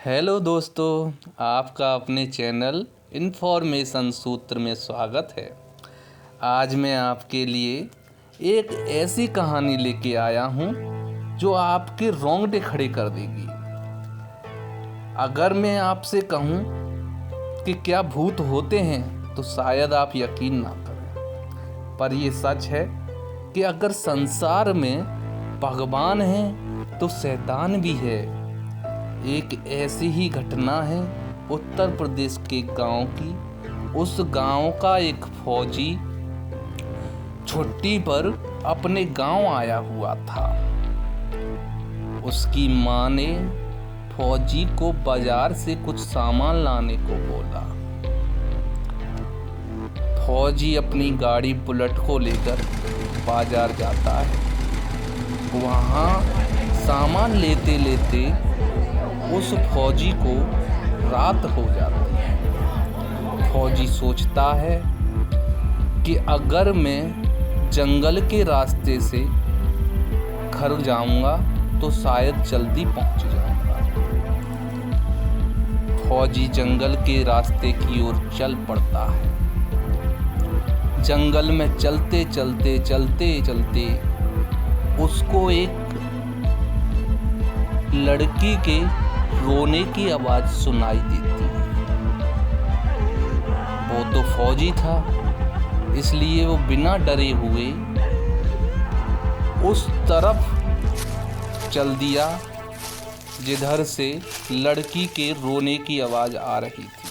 Hello दोस्तों, आपका अपने चैनल इन्फॉर्मेशन सूत्र में स्वागत है। आज मैं आपके लिए एक ऐसी कहानी लेके आया हूँ जो आपके रोंगटे खड़े कर देगी। अगर मैं आपसे कहूँ कि क्या भूत होते हैं तो शायद आप यकीन ना करें, पर ये सच है कि अगर संसार में भगवान है तो शैतान भी है। एक ऐसी ही घटना है उत्तर प्रदेश के गांव की। उस गांव का एक फौजी छुट्टी पर अपने गांव आया हुआ था। उसकी माँ ने फौजी को बाजार से कुछ सामान लाने को बोला। फौजी अपनी गाड़ी बुलेट को लेकर बाजार जाता है। वहाँ सामान लेते लेते उस फौजी को रात हो जाती है। फौजी सोचता है कि अगर मैं जंगल के रास्ते से घर जाऊंगा तो शायद जल्दी पहुंच जाऊंगा। फौजी जंगल के रास्ते की ओर चल पड़ता है। जंगल में चलते चलते उसको एक लड़की के रोने की आवाज सुनाई देती है। वो तो फौजी था, इसलिए वो बिना डरे हुए उस तरफ चल दिया जिधर से लड़की के रोने की आवाज आ रही थी।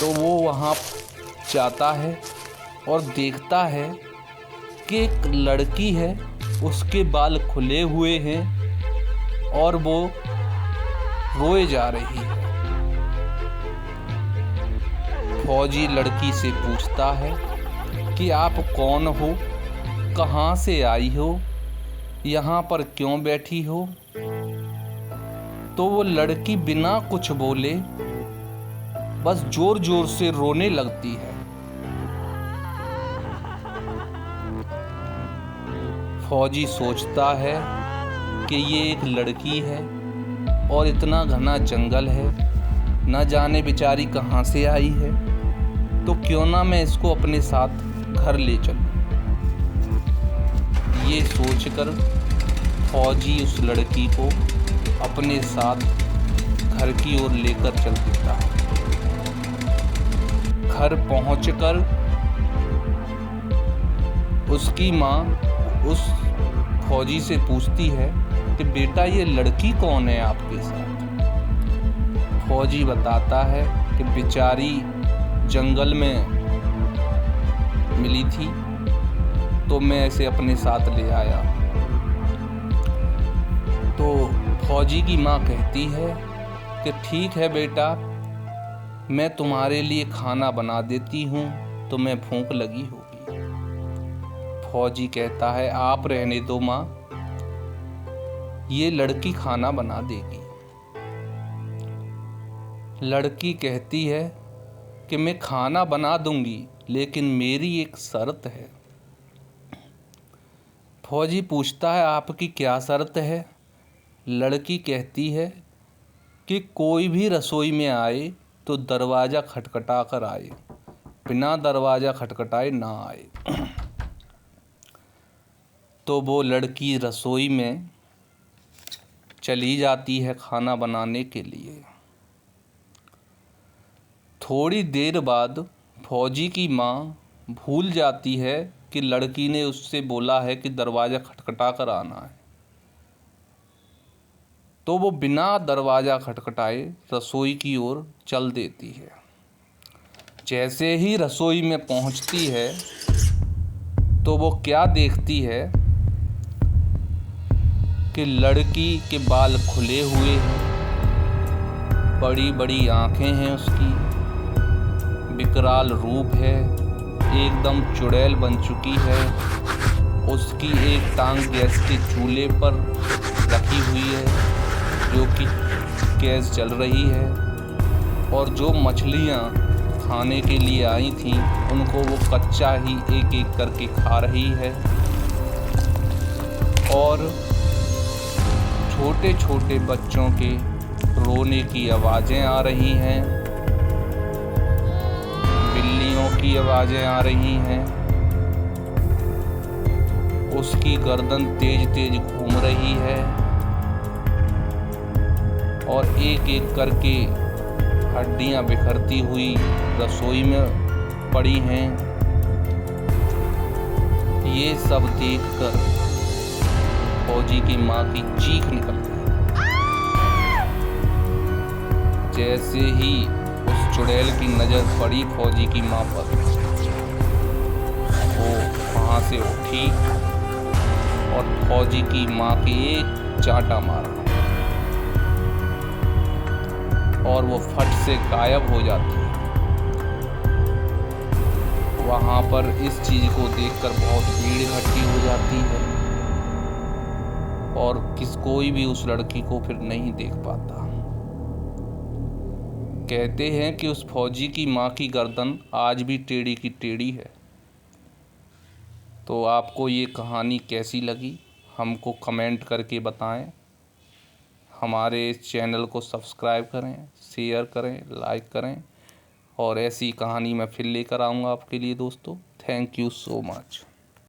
तो वो वहाँ जाता है और देखता है कि एक लड़की है, उसके बाल खुले हुए हैं और वो रोए जा रही है। फौजी लड़की से पूछता है कि आप कौन हो, कहाँ से आई हो, यहाँ पर क्यों बैठी हो। तो वो लड़की बिना कुछ बोले बस जोर जोर से रोने लगती है। फौजी सोचता है कि ये एक लड़की है और इतना घना जंगल है, न जाने बेचारी कहाँ से आई है, तो क्यों ना मैं इसको अपने साथ घर ले चलूं। ये सोचकर फौजी उस लड़की को अपने साथ घर की ओर लेकर चल देता है। घर पहुंचकर उसकी माँ उस फौजी से पूछती है कि बेटा ये लड़की कौन है आपके साथ। फौजी बताता है कि बेचारी जंगल में मिली थी तो मैं इसे अपने साथ ले आया। तो फौजी की माँ कहती है कि ठीक है बेटा, मैं तुम्हारे लिए खाना बना देती हूँ, तुम्हें भूख लगी होगी। फौजी कहता है आप रहने दो माँ, ये लड़की खाना बना देगी। लड़की कहती है कि मैं खाना बना दूंगी, लेकिन मेरी एक शर्त है। फौजी पूछता है आपकी क्या शर्त है। लड़की कहती है कि कोई भी रसोई में आए तो दरवाज़ा खटखटा कर आए, बिना दरवाज़ा खटखटाए ना आए। तो वो लड़की रसोई में चली जाती है खाना बनाने के लिए। थोड़ी देर बाद फौजी की माँ भूल जाती है कि लड़की ने उससे बोला है कि दरवाज़ा खटखटा कर आना है। तो वो बिना दरवाज़ा खटखटाए रसोई की ओर चल देती है। जैसे ही रसोई में पहुंचती है तो वो क्या देखती है कि लड़की के बाल खुले हुए हैं, बड़ी बड़ी आंखें हैं उसकी, विकराल रूप है, एकदम चुड़ैल बन चुकी है। उसकी एक टांग गैस के चूल्हे पर रखी हुई है जो कि गैस जल रही है, और जो मछलियाँ खाने के लिए आई थीं उनको वो कच्चा ही एक एक करके खा रही है। और छोटे छोटे बच्चों के रोने की आवाज़ें आ रही हैं, बिल्लियों की आवाज़ें आ रही हैं। उसकी गर्दन तेज तेज घूम रही है और एक एक करके हड्डियां बिखरती हुई रसोई में पड़ी हैं। ये सब देखकर फौजी की माँ की चीख निकल गई। जैसे ही उस चुड़ैल की नज़र पड़ी फौजी की माँ पर, वो वहाँ से उठी और फौजी की माँ के एक चांटा मारा और वो फट से गायब हो जाती है। वहाँ पर इस चीज़ को देखकर बहुत भीड़ इकट्ठी हो जाती है और कोई भी उस लड़की को फिर नहीं देख पाता। कहते हैं कि उस फौजी की माँ की गर्दन आज भी टेढ़ी की टेढ़ी है। तो आपको ये कहानी कैसी लगी हमको कमेंट करके बताएं। हमारे इस चैनल को सब्सक्राइब करें, शेयर करें, लाइक करें और ऐसी कहानी मैं फिर लेकर आऊँगा आपके लिए दोस्तों। Thank you so much.